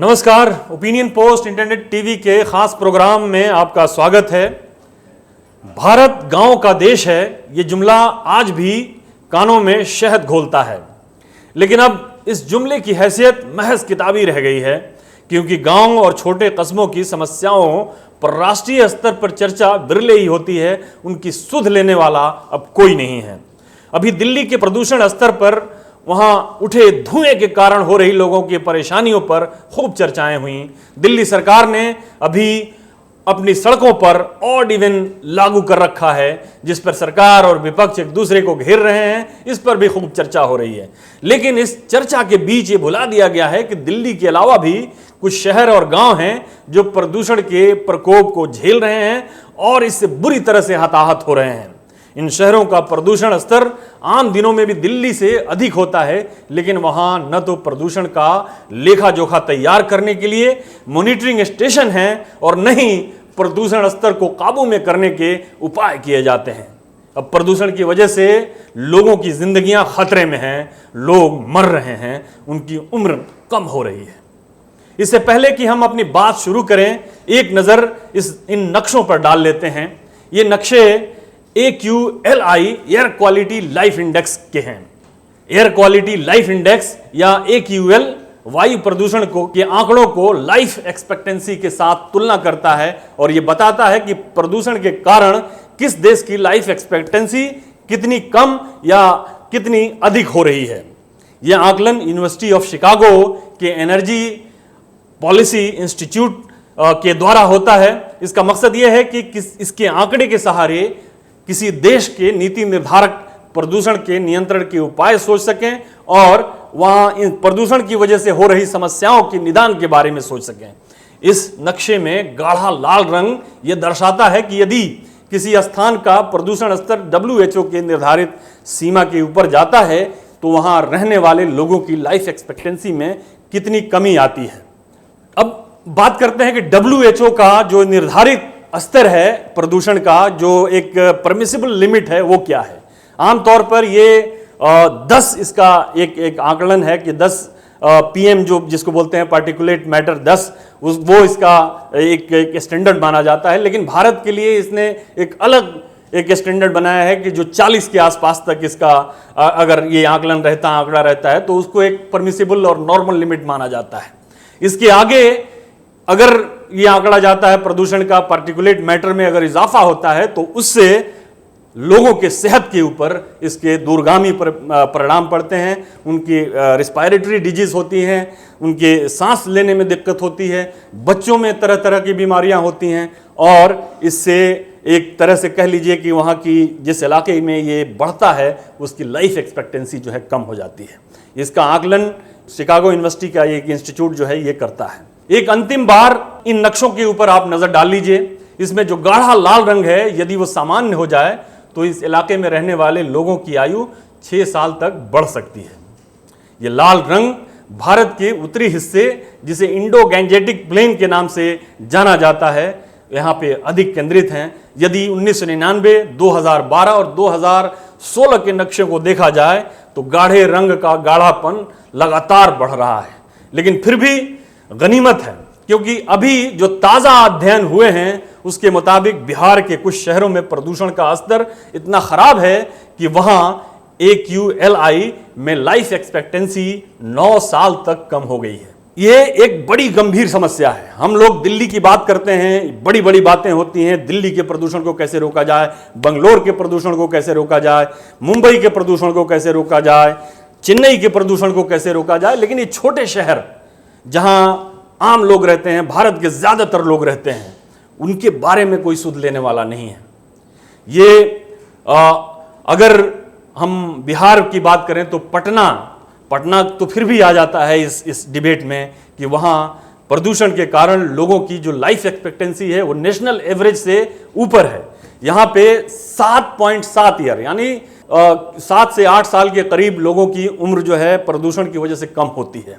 नमस्कार, opinion post internet TV के खास प्रोग्राम में आपका स्वागत है। भारत गांव का देश है, ये जुमला आज भी कानों में शहद घोलता है, लेकिन अब इस जुमले की हैसियत महज किताबी रह गई है, क्योंकि गांव और छोटे कस्बों की समस्याओं पर राष्ट्रीय स्तर पर चर्चा विरले ही होती है। उनकी सुध लेने वाला अब कोई नहीं है। अभी दिल्ली के प्रदूषण स्तर पर वहां उठे धुएं के कारण हो रही लोगों की परेशानियों पर खूब चर्चाएं हुई। दिल्ली सरकार ने अभी अपनी सड़कों पर ऑड इवन लागू कर रखा है, जिस पर सरकार और विपक्ष एक दूसरे को घेर रहे हैं। इस पर भी खूब चर्चा हो रही है, लेकिन इस चर्चा के बीच ये भुला दिया गया है कि दिल्ली के अलावा भी कुछ शहर और गांव हैं जो प्रदूषण के प्रकोप को झेल रहे हैं और इससे बुरी तरह से हताहत हो रहे हैं। इन शहरों का प्रदूषण स्तर आम दिनों में भी दिल्ली से अधिक होता है, लेकिन वहां न तो प्रदूषण का लेखा जोखा तैयार करने के लिए मॉनिटरिंग स्टेशन हैं और न ही प्रदूषण स्तर को काबू में करने के उपाय किए जाते हैं। अब प्रदूषण की वजह से लोगों की जिंदगियां खतरे में हैं, लोग मर रहे हैं, उनकी उम्र कम हो रही है। इससे पहले कि हम अपनी बात शुरू करें, एक नजर इन नक्शों पर डाल लेते हैं। ये नक्शे AQLI air quality life index के हैं। एयर क्वालिटी लाइफ इंडेक्स या AQL वायु प्रदूषण के आंकड़ों को लाइफ एक्सपेक्टेंसी के साथ तुलना करता है और यह बताता है कि प्रदूषण के कारण किस देश की लाइफ एक्सपेक्टेंसी कितनी कम या कितनी अधिक हो रही है। यह आकलन यूनिवर्सिटी ऑफ शिकागो के एनर्जी पॉलिसी इंस्टीट्यूट के द्वारा होता है। इसका मकसद यह है कि इसके आंकड़े के सहारे किसी देश के नीति निर्धारक प्रदूषण के नियंत्रण के उपाय सोच सकें और वहां इन प्रदूषण की वजह से हो रही समस्याओं के निदान के बारे में सोच सकें। इस नक्शे में गाढ़ा लाल रंग यह दर्शाता है कि यदि किसी स्थान का प्रदूषण स्तर WHO के निर्धारित सीमा के ऊपर जाता है तो वहां रहने वाले लोगों की लाइफ एक्सपेक्टेंसी में कितनी कमी आती है। अब बात करते हैं कि WHO का जो निर्धारित स्तर है प्रदूषण का, जो एक परमिसिबल लिमिट है, वो क्या है। आमतौर पर ये 10 इसका एक आकलन है कि 10 PM जो जिसको बोलते हैं पार्टिकुलेट मैटर 10, वो इसका एक स्टैंडर्ड माना जाता है। लेकिन भारत के लिए इसने एक अलग एक स्टैंडर्ड बनाया है कि जो 40 के आसपास तक इसका अगर ये आंकड़ा रहता है तो उसको एक परमिसिबल और नॉर्मल लिमिट माना जाता है। इसके आगे अगर ये आंकड़ा जाता है प्रदूषण का पार्टिकुलेट मैटर में अगर इजाफा होता है तो उससे लोगों के सेहत के ऊपर इसके दूरगामी परिणाम पड़ते हैं। उनकी रिस्पायरेटरी डिजीज होती हैं, उनके सांस लेने में दिक्कत होती है, बच्चों में तरह तरह की बीमारियां होती हैं और इससे एक तरह से कह लीजिए कि वहाँ की जिस इलाके में ये बढ़ता है उसकी लाइफ एक्सपेक्टेंसी जो है कम हो जाती है। इसका आकलन शिकागो यूनिवर्सिटी का एक इंस्टीट्यूट जो है ये करता है। एक अंतिम बार इन नक्शों के ऊपर आप नजर डाल लीजिए। इसमें जो गाढ़ा लाल रंग है, यदि वो सामान्य हो जाए तो इस इलाके में रहने वाले लोगों की आयु 6 साल तक बढ़ सकती है। ये लाल रंग भारत के उत्तरी हिस्से, जिसे इंडो गैंजेटिक प्लेन के नाम से जाना जाता है, यहाँ पे अधिक केंद्रित हैं। यदि 1999, 2012 और 2016 के नक्शे को देखा जाए तो गाढ़े रंग का गाढ़ापन लगातार बढ़ रहा है। लेकिन फिर भी गनीमत है, क्योंकि अभी जो ताजा अध्ययन हुए हैं उसके मुताबिक बिहार के कुछ शहरों में प्रदूषण का स्तर इतना खराब है कि वहां AQLI में लाइफ एक्सपेक्टेंसी 9 साल तक कम हो गई है। यह एक बड़ी गंभीर समस्या है। हम लोग दिल्ली की बात करते हैं, बड़ी बड़ी बातें होती हैं, दिल्ली के प्रदूषण को कैसे रोका जाए, बंगलोर के प्रदूषण को कैसे रोका जाए, मुंबई के प्रदूषण को कैसे रोका जाए, चेन्नई के प्रदूषण को कैसे रोका जाए। लेकिन ये छोटे शहर जहां आम लोग रहते हैं, भारत के ज्यादातर लोग रहते हैं, उनके बारे में कोई सुध लेने वाला नहीं है। ये अगर हम बिहार की बात करें तो पटना तो फिर भी आ जाता है इस डिबेट में कि वहां प्रदूषण के कारण लोगों की जो लाइफ एक्सपेक्टेंसी है वो नेशनल एवरेज से ऊपर है। यहां पे 7.7 ईयर यानी 7 से 8 साल के करीब लोगों की उम्र जो है प्रदूषण की वजह से कम होती है।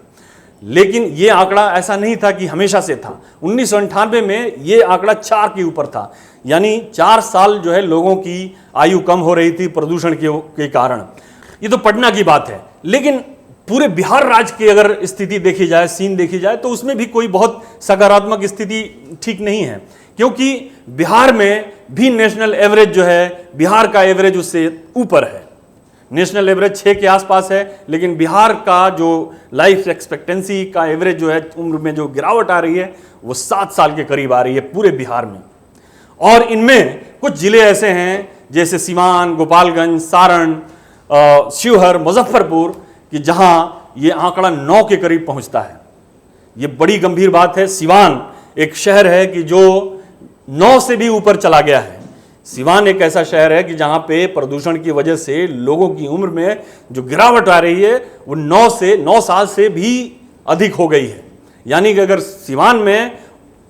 लेकिन ये आंकड़ा ऐसा नहीं था कि हमेशा से था। 1998 में ये आंकड़ा 4 के ऊपर था, यानी 4 साल जो है लोगों की आयु कम हो रही थी प्रदूषण के कारण। ये तो पटना की बात है। लेकिन पूरे बिहार राज्य की अगर स्थिति देखी जाए, सीन देखी जाए, तो उसमें भी कोई बहुत सकारात्मक स्थिति ठीक नहीं है, क्योंकि बिहार में भी नेशनल एवरेज जो है, बिहार का एवरेज उससे ऊपर है। नेशनल एवरेज 6 के आसपास है, लेकिन बिहार का जो लाइफ एक्सपेक्टेंसी का एवरेज जो है, उम्र में जो गिरावट आ रही है, वो 7 साल के करीब आ रही है पूरे बिहार में। और इनमें कुछ जिले ऐसे हैं जैसे सीवान, गोपालगंज, सारण, शिवहर, मुजफ्फरपुर, कि जहां ये आंकड़ा 9 के करीब पहुंचता है। ये बड़ी गंभीर बात है। सीवान एक शहर है कि जो 9 से भी ऊपर चला गया है। सीवान एक ऐसा शहर है कि जहां पे प्रदूषण की वजह से लोगों की उम्र में जो गिरावट आ रही है वो 9 साल से भी अधिक हो गई है। यानी कि अगर सीवान में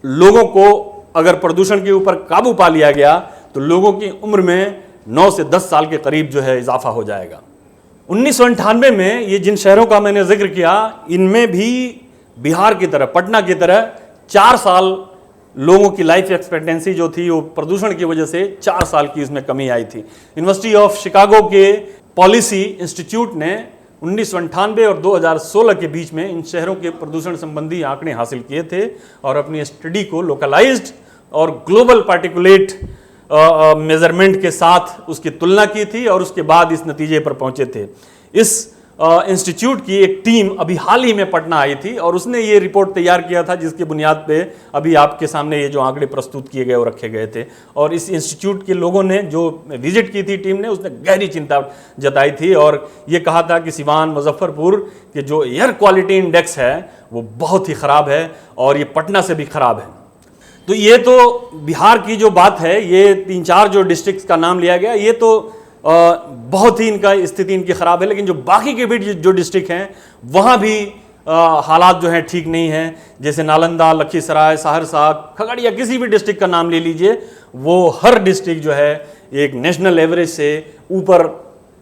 लोगों को अगर प्रदूषण के ऊपर काबू पा लिया गया तो लोगों की उम्र में 9 से 10 साल के करीब जो है इजाफा हो जाएगा। 1998 में ये जिन शहरों का मैंने जिक्र किया, इनमें भी बिहार की तरह, पटना की तरह 4 साल लोगों की लाइफ एक्सपेक्टेंसी जो थी वो प्रदूषण की वजह से 4 साल की इसमें कमी आई थी। यूनिवर्सिटी ऑफ शिकागो के पॉलिसी इंस्टीट्यूट ने 1998 और 2016 के बीच में इन शहरों के प्रदूषण संबंधी आंकड़े हासिल किए थे और अपनी स्टडी को लोकलाइज्ड और ग्लोबल पार्टिकुलेट मेजरमेंट के साथ उसकी तुलना की थी और उसके बाद इस नतीजे पर पहुंचे थे। इस इंस्टीट्यूट की एक टीम अभी हाल ही में पटना आई थी और उसने ये रिपोर्ट तैयार किया था, जिसकी बुनियाद पे अभी आपके सामने ये जो आंकड़े प्रस्तुत किए गए वो रखे गए थे। और इस इंस्टीट्यूट के लोगों ने जो विजिट की थी टीम ने, उसने गहरी चिंता जताई थी और ये कहा था कि सीवान, मुजफ्फरपुर के जो एयर क्वालिटी इंडेक्स है वो बहुत ही ख़राब है और ये पटना से भी ख़राब है। तो ये तो बिहार की जो बात है, ये 3-4 जो डिस्ट्रिक्ट्स का नाम लिया गया, ये तो बहुत ही इनका स्थिति इनकी ख़राब है। लेकिन जो बाकी के भी जो डिस्ट्रिक्ट हैं वहाँ भी हालात जो हैं ठीक नहीं हैं। जैसे नालंदा, लखीसराय, सहरसा, खगड़िया, किसी भी डिस्ट्रिक्ट का नाम ले लीजिए, वो हर डिस्ट्रिक्ट जो है एक नेशनल एवरेज से ऊपर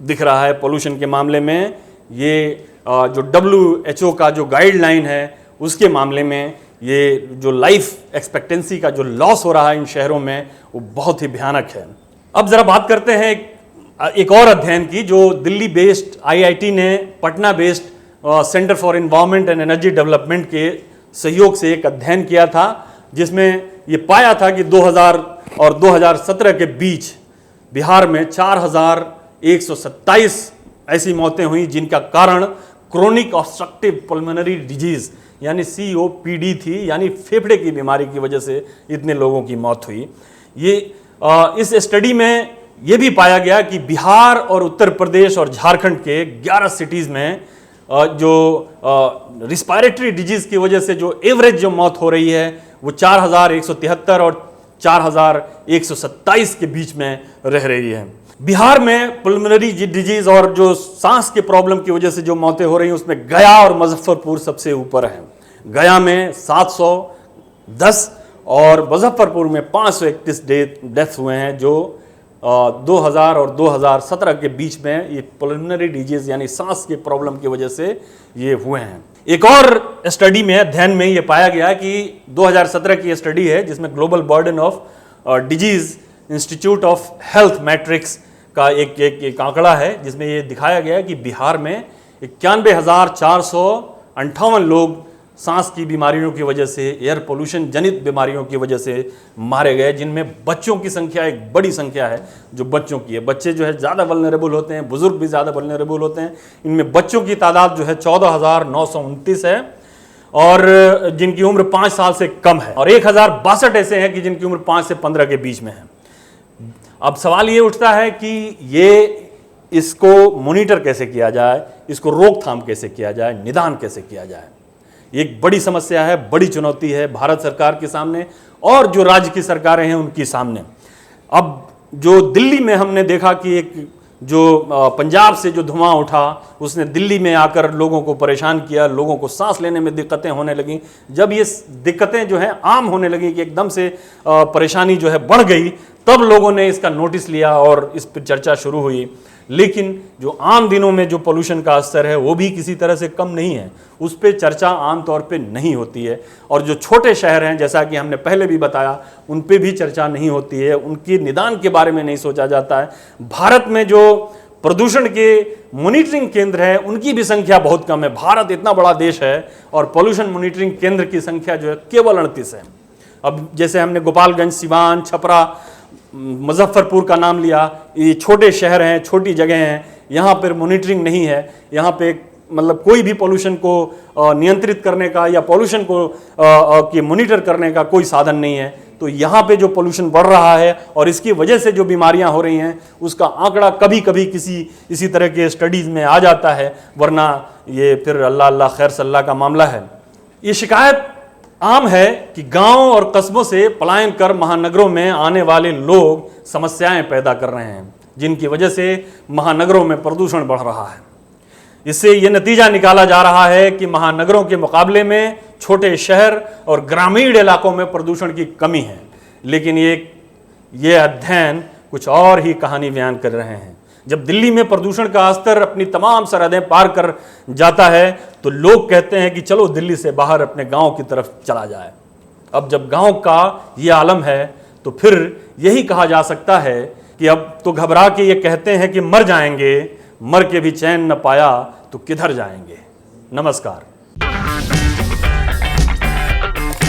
दिख रहा है पोल्यूशन के मामले में। ये जो WHO का जो गाइडलाइन है उसके मामले में ये जो लाइफ एक्सपेक्टेंसी का जो लॉस हो रहा है इन शहरों में वो बहुत ही भयानक है। अब ज़रा बात करते हैं एक और अध्ययन की, जो दिल्ली बेस्ड IIT ने Patna based centre for environment and energy development के सहयोग से एक अध्ययन किया था, जिसमें ये पाया था कि 2000 और 2017 के बीच बिहार में 4127 ऐसी मौतें हुई जिनका कारण क्रोनिक ऑब्स्ट्रक्टिव पल्मोनरी डिजीज यानी COPD थी, यानी फेफड़े की बीमारी की वजह से इतने लोगों की मौत हुई। ये इस स्टडी में ये भी पाया गया कि बिहार और उत्तर प्रदेश और झारखंड के 11 सिटीज़ में जो रिस्पायरेटरी डिजीज़ की वजह से जो एवरेज जो मौत हो रही है वो 4173 और 4127 के बीच में रह रही है। बिहार में पल्मोनरी डिजीज़ और जो सांस के प्रॉब्लम की वजह से जो मौतें हो रही हैं उसमें गया और मुजफ्फरपुर सबसे ऊपर हैं। गया में 710 और मुजफ्फरपुर में 531 डेथ हुए हैं, जो 2000 और 2017 के बीच में ये पल्मोनरी डिजीज यानी सांस के प्रॉब्लम की वजह से ये हुए हैं। एक और स्टडी में, अध्ययन में ये पाया गया कि 2017 की स्टडी है जिसमें global burden of disease institute of health matrix का एक आंकड़ा है, जिसमें ये दिखाया गया कि बिहार में 91,458 लोग सांस की बीमारियों की वजह से, एयर पोल्यूशन जनित बीमारियों की वजह से मारे गए, जिनमें बच्चों की संख्या एक बड़ी संख्या है जो बच्चों की है। बच्चे जो है ज़्यादा वल्नरेबल होते हैं, बुजुर्ग भी ज़्यादा वल्नरेबल होते हैं। इनमें बच्चों की तादाद जो है 14,929 है और जिनकी उम्र 5 साल से कम है, और 1062 ऐसे हैं कि जिनकी उम्र 5 से 15 के बीच में है। अब सवाल ये उठता है कि इसको मॉनिटर कैसे किया जाए, इसको रोकथाम कैसे किया जाए, निदान कैसे किया जाए। एक बड़ी समस्या है, बड़ी चुनौती है भारत सरकार के सामने और जो राज्य की सरकारें हैं उनके सामने। अब जो दिल्ली में हमने देखा कि एक जो पंजाब से जो धुआं उठा उसने दिल्ली में आकर लोगों को परेशान किया, लोगों को सांस लेने में दिक्कतें होने लगी। जब ये दिक्कतें जो हैं आम होने लगी कि एकदम से परेशानी जो है बढ़ गई, तब लोगों ने इसका नोटिस लिया और इस पर चर्चा शुरू हुई। लेकिन जो आम दिनों में जो पोल्यूशन का स्तर है वो भी किसी तरह से कम नहीं है, उस पर चर्चा आम तौर पे नहीं होती है। और जो छोटे शहर हैं, जैसा कि हमने पहले भी बताया, उन पे भी चर्चा नहीं होती है, उनके निदान के बारे में नहीं सोचा जाता है। भारत में जो प्रदूषण के मॉनिटरिंग केंद्र हैं उनकी भी संख्या बहुत कम है। भारत इतना बड़ा देश है और पोल्यूशन मॉनिटरिंग केंद्र की संख्या जो है केवल 38 है। अब जैसे हमने गोपालगंज, सिवान, छपरा, मुजफ्फरपुर का नाम लिया, ये छोटे शहर हैं, छोटी जगह हैं, यहाँ पर मॉनिटरिंग नहीं है। यहाँ पे मतलब कोई भी पोल्यूशन को नियंत्रित करने का या पोल्यूशन को की मॉनिटर करने का कोई साधन नहीं है। तो यहाँ पे जो पोल्यूशन बढ़ रहा है और इसकी वजह से जो बीमारियाँ हो रही हैं उसका आंकड़ा कभी कभी इसी तरह के स्टडीज़ में आ जाता है, वरना ये फिर अल्लाह अल्लाह खैर सल्लाह का मामला है। ये शिकायत आम है कि गांव और कस्बों से पलायन कर महानगरों में आने वाले लोग समस्याएं पैदा कर रहे हैं, जिनकी वजह से महानगरों में प्रदूषण बढ़ रहा है। इससे यह नतीजा निकाला जा रहा है कि महानगरों के मुकाबले में छोटे शहर और ग्रामीण इलाकों में प्रदूषण की कमी है। लेकिन ये अध्ययन कुछ और ही कहानी बयान कर रहे हैं। जब दिल्ली में प्रदूषण का स्तर अपनी तमाम सरहदें पार कर जाता है तो लोग कहते हैं कि चलो दिल्ली से बाहर अपने गांव की तरफ चला जाए। अब जब गांव का ये आलम है तो फिर यही कहा जा सकता है कि अब तो घबरा के ये कहते हैं कि मर जाएंगे, मर के भी चैन न पाया तो किधर जाएंगे। नमस्कार।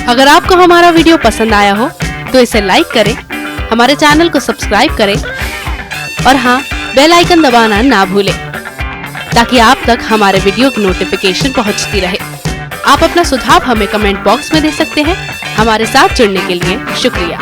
अगर आपको हमारा वीडियो पसंद आया हो तो इसे लाइक करें, हमारे चैनल को सब्सक्राइब करें और हाँ, बेल आइकन दबाना ना भूलें ताकि आप तक हमारे वीडियो की नोटिफिकेशन पहुंचती रहे। आप अपना सुझाव हमें कमेंट बॉक्स में दे सकते हैं। हमारे साथ जुड़ने के लिए शुक्रिया।